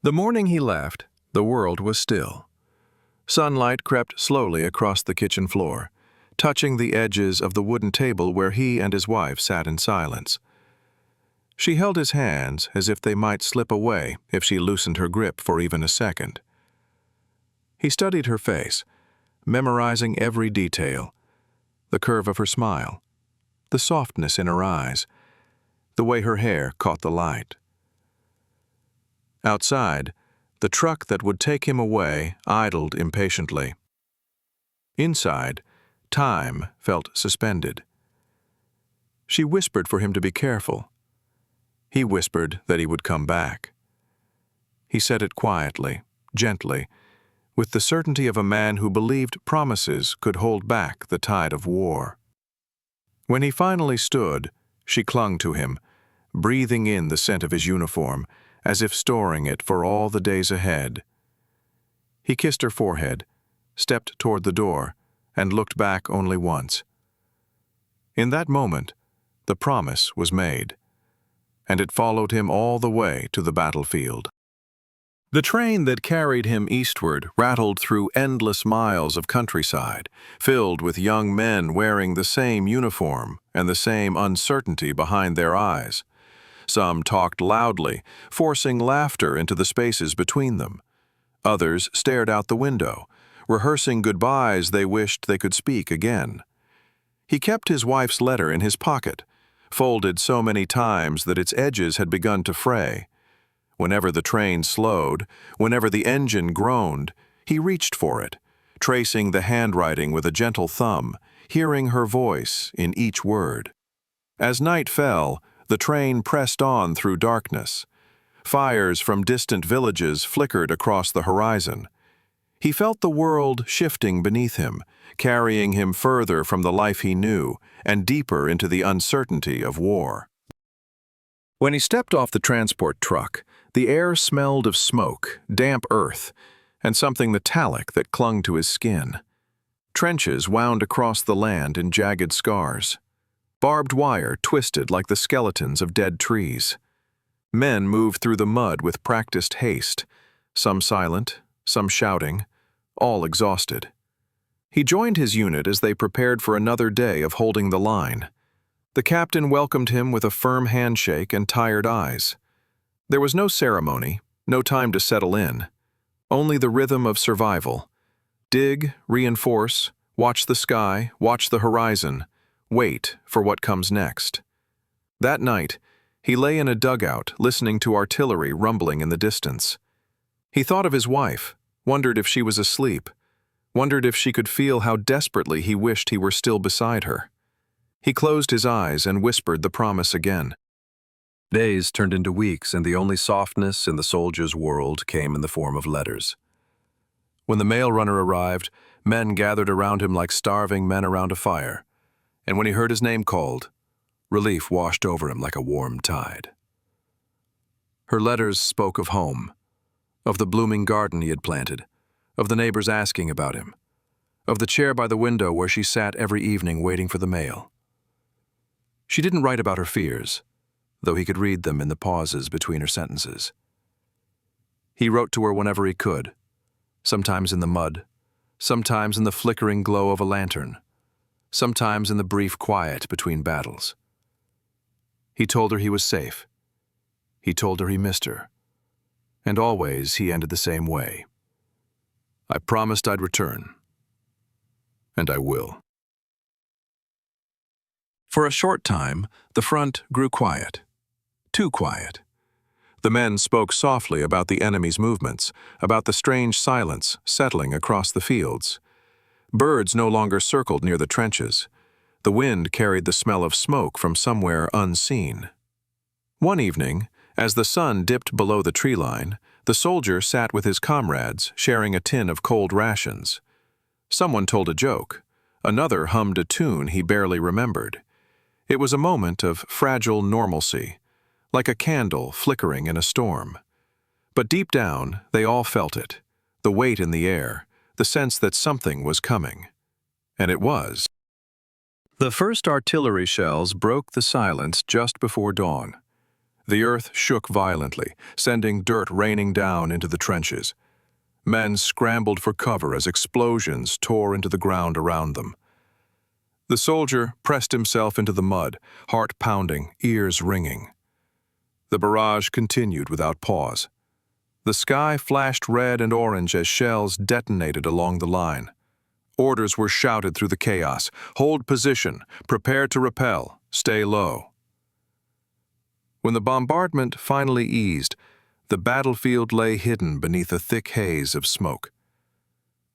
The morning he left, the world was still. Sunlight crept slowly across the kitchen floor, touching the edges of the wooden table where he and his wife sat in silence. She held his hands as if they might slip away if she loosened her grip for even a second. He studied her face, memorizing every detail, the curve of her smile, the softness in her eyes, the way her hair caught the light. Outside, the truck that would take him away idled impatiently. Inside, time felt suspended. She whispered for him to be careful. He whispered that he would come back. He said it quietly, gently, with the certainty of a man who believed promises could hold back the tide of war. When he finally stood, she clung to him, breathing in the scent of his uniform, as if storing it for all the days ahead. He kissed her forehead, stepped toward the door, and looked back only once. In that moment, the promise was made, and it followed him all the way to the battlefield. The train that carried him eastward rattled through endless miles of countryside, filled with young men wearing the same uniform and the same uncertainty behind their eyes. Some talked loudly, forcing laughter into the spaces between them. Others stared out the window, rehearsing goodbyes they wished they could speak again. He kept his wife's letter in his pocket, folded so many times that its edges had begun to fray. Whenever the train slowed, whenever the engine groaned, he reached for it, tracing the handwriting with a gentle thumb, hearing her voice in each word. As night fell, the train pressed on through darkness. Fires from distant villages flickered across the horizon. He felt the world shifting beneath him, carrying him further from the life he knew and deeper into the uncertainty of war. When he stepped off the transport truck, the air smelled of smoke, damp earth, and something metallic that clung to his skin. Trenches wound across the land in jagged scars. Barbed wire twisted like the skeletons of dead trees. Men moved through the mud with practiced haste, some silent, some shouting, all exhausted. He joined his unit as they prepared for another day of holding the line. The captain welcomed him with a firm handshake and tired eyes. There was no ceremony, no time to settle in, only the rhythm of survival. Dig, reinforce, watch the sky, watch the horizon, wait for what comes next. That night, he lay in a dugout listening to artillery rumbling in the distance. He thought of his wife, wondered if she was asleep, wondered if she could feel how desperately he wished he were still beside her. He closed his eyes and whispered the promise again. Days turned into weeks, and the only softness in the soldier's world came in the form of letters. When the mail runner arrived, men gathered around him like starving men around a fire, and when he heard his name called, relief washed over him like a warm tide. Her letters spoke of home, of the blooming garden he had planted, of the neighbors asking about him, of the chair by the window where she sat every evening waiting for the mail. She didn't write about her fears, though he could read them in the pauses between her sentences. He wrote to her whenever he could, sometimes in the mud, sometimes in the flickering glow of a lantern, sometimes in the brief quiet between battles. He told her he was safe. He told her he missed her. And always he ended the same way. I promised I'd return. And I will. For a short time, the front grew quiet. Too quiet. The men spoke softly about the enemy's movements, about the strange silence settling across the fields. Birds no longer circled near the trenches. The wind carried the smell of smoke from somewhere unseen. One evening, as the sun dipped below the tree line, the soldier sat with his comrades, sharing a tin of cold rations. Someone told a joke. Another hummed a tune he barely remembered. It was a moment of fragile normalcy, like a candle flickering in a storm. But deep down, they all felt it, the weight in the air, the sense that something was coming. And it was. The first artillery shells broke the silence just before dawn. The earth shook violently, sending dirt raining down into the trenches. Men scrambled for cover as explosions tore into the ground around them. The soldier pressed himself into the mud, heart pounding, ears ringing. The barrage continued without pause. The sky flashed red and orange as shells detonated along the line. Orders were shouted through the chaos. Hold position, prepare to repel, stay low. When the bombardment finally eased, the battlefield lay hidden beneath a thick haze of smoke.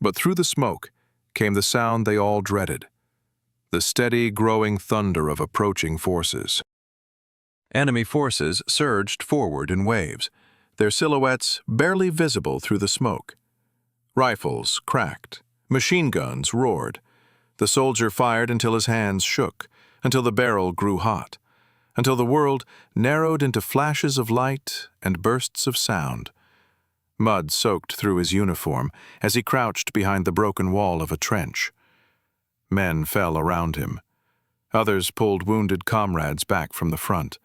But through the smoke came the sound they all dreaded, the steady, growing thunder of approaching forces. Enemy forces surged forward in waves, their silhouettes barely visible through the smoke. Rifles cracked, machine guns roared. The soldier fired until his hands shook, until the barrel grew hot, until the world narrowed into flashes of light and bursts of sound. Mud soaked through his uniform as he crouched behind the broken wall of a trench. Men fell around him. Others pulled wounded comrades back from the front.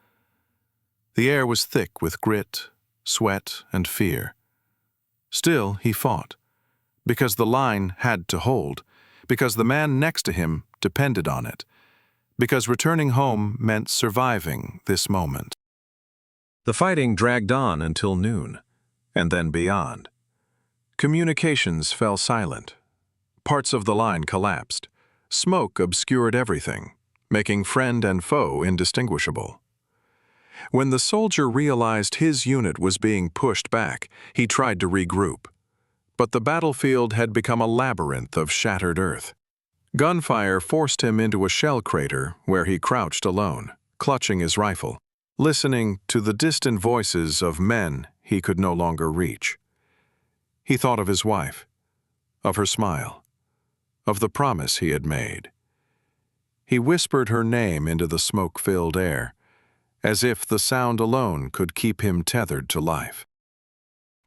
The air was thick with grit, sweat, and fear. Still, he fought, because the line had to hold, because the man next to him depended on it, because returning home meant surviving this moment. The fighting dragged on until noon, and then beyond. Communications fell silent. Parts of the line collapsed. Smoke obscured everything, making friend and foe indistinguishable. When the soldier realized his unit was being pushed back, he tried to regroup. But the battlefield had become a labyrinth of shattered earth. Gunfire forced him into a shell crater where he crouched alone, clutching his rifle, listening to the distant voices of men he could no longer reach. He thought of his wife, of her smile, of the promise he had made. He whispered her name into the smoke-filled air, as if the sound alone could keep him tethered to life.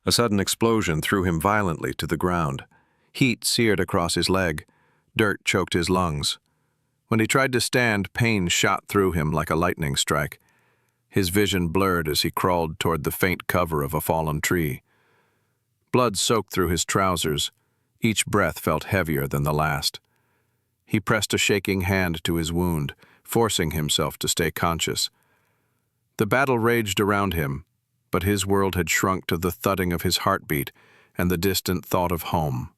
A sudden explosion threw him violently to the ground. Heat seared across his leg. Dirt choked his lungs. When he tried to stand, pain shot through him like a lightning strike. His vision blurred as he crawled toward the faint cover of a fallen tree. Blood soaked through his trousers. Each breath felt heavier than the last. He pressed a shaking hand to his wound, forcing himself to stay conscious. The battle raged around him, but his world had shrunk to the thudding of his heartbeat and the distant thought of home.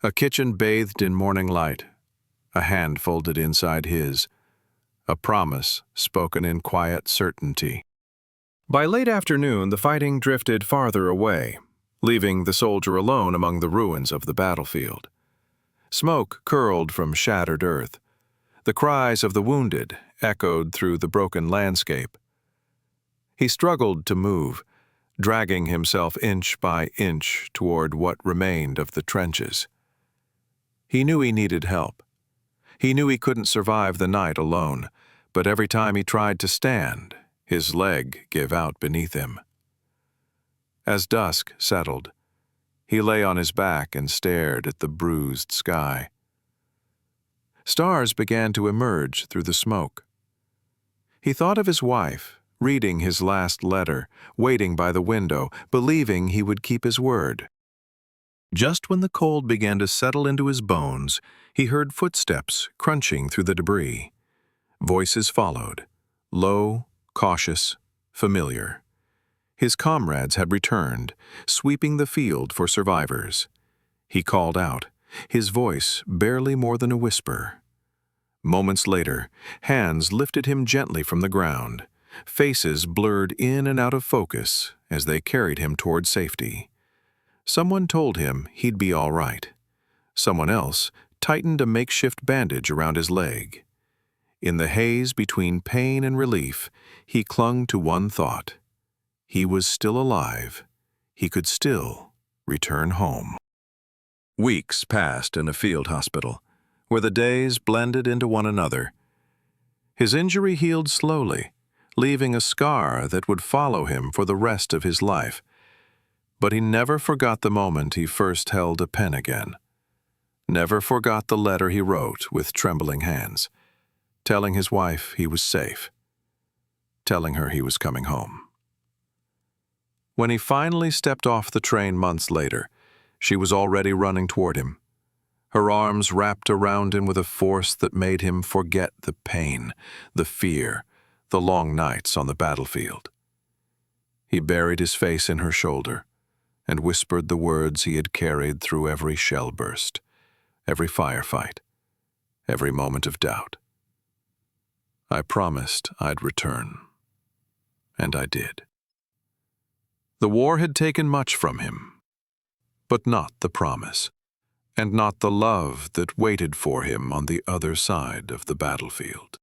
A kitchen bathed in morning light, a hand folded inside his, a promise spoken in quiet certainty. By late afternoon, the fighting drifted farther away, leaving the soldier alone among the ruins of the battlefield. Smoke curled from shattered earth. The cries of the wounded echoed through the broken landscape. He struggled to move, dragging himself inch by inch toward what remained of the trenches. He knew he needed help. He knew he couldn't survive the night alone, but every time he tried to stand, his leg gave out beneath him. As dusk settled, he lay on his back and stared at the bruised sky. Stars began to emerge through the smoke. He thought of his wife, reading his last letter, waiting by the window, believing he would keep his word. Just when the cold began to settle into his bones, he heard footsteps crunching through the debris. Voices followed, low, cautious, familiar. His comrades had returned, sweeping the field for survivors. He called out, his voice barely more than a whisper. Moments later, hands lifted him gently from the ground. Faces blurred in and out of focus as they carried him toward safety. Someone told him he'd be all right. Someone else tightened a makeshift bandage around his leg. In the haze between pain and relief, he clung to one thought. He was still alive. He could still return home. Weeks passed in a field hospital, where the days blended into one another. His injury healed slowly, leaving a scar that would follow him for the rest of his life. But he never forgot the moment he first held a pen again. Never forgot the letter he wrote with trembling hands, telling his wife he was safe. telling her he was coming home. When he finally stepped off the train months later, she was already running toward him, her arms wrapped around him with a force that made him forget the pain, the fear, the long nights on the battlefield. He buried his face in her shoulder and whispered the words he had carried through every shell burst, every firefight, every moment of doubt. I promised I'd return, and I did. The war had taken much from him, but not the promise, and not the love that waited for him on the other side of the battlefield.